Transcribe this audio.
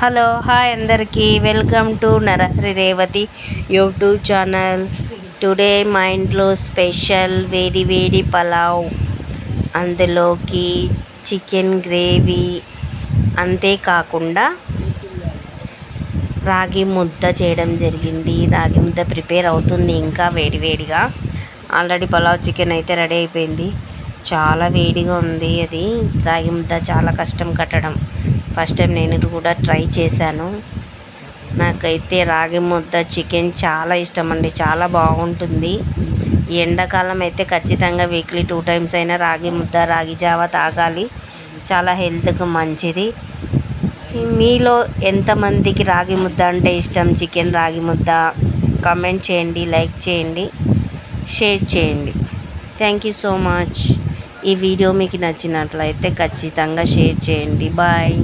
Hello hi అందరికీ welcome to Narahari Revathi YouTube channel. Today మా ఇంట్లో స్పెషల్ వేడి వేడి పలావ్, అందులోకి చికెన్ గ్రేవీ, అంతేకాకుండా రాగి ముద్ద చేయడం జరిగింది. రాగి ముద్ద ప్రిపేర్ అవుతుంది ఇంకా వేడివేడిగా. ఆల్రెడీ పలావ్ చికెన్ అయితే రెడీ అయిపోయింది. చాలా వేడిగా ఉంది. అది రాగి ముద్ద చాలా కష్టం కట్టడం. ఫస్ట్ టైం నేను కూడా ట్రై చేశాను. నాకైతే రాగి ముద్ద చికెన్ చాలా ఇష్టం అండి, చాలా బాగుంటుంది. ఈ ఎండాకాలం అయితే ఖచ్చితంగా వీక్లీ 2 టైమ్స్ అయినా రాగి ముద్ద రాగి జావ తాగాలి. చాలా హెల్త్కి మంచిది. మీలో ఎంతమందికి రాగి ముద్ద అంటే ఇష్టం, చికెన్ రాగి ముద్ద? కామెంట్ చేయండి, లైక్ చేయండి, షేర్ చేయండి. Thank you so much. ఈ వీడియో మీకు నచ్చినట్లయితే ఖచ్చితంగా షేర్ చేయండి. బాయ్.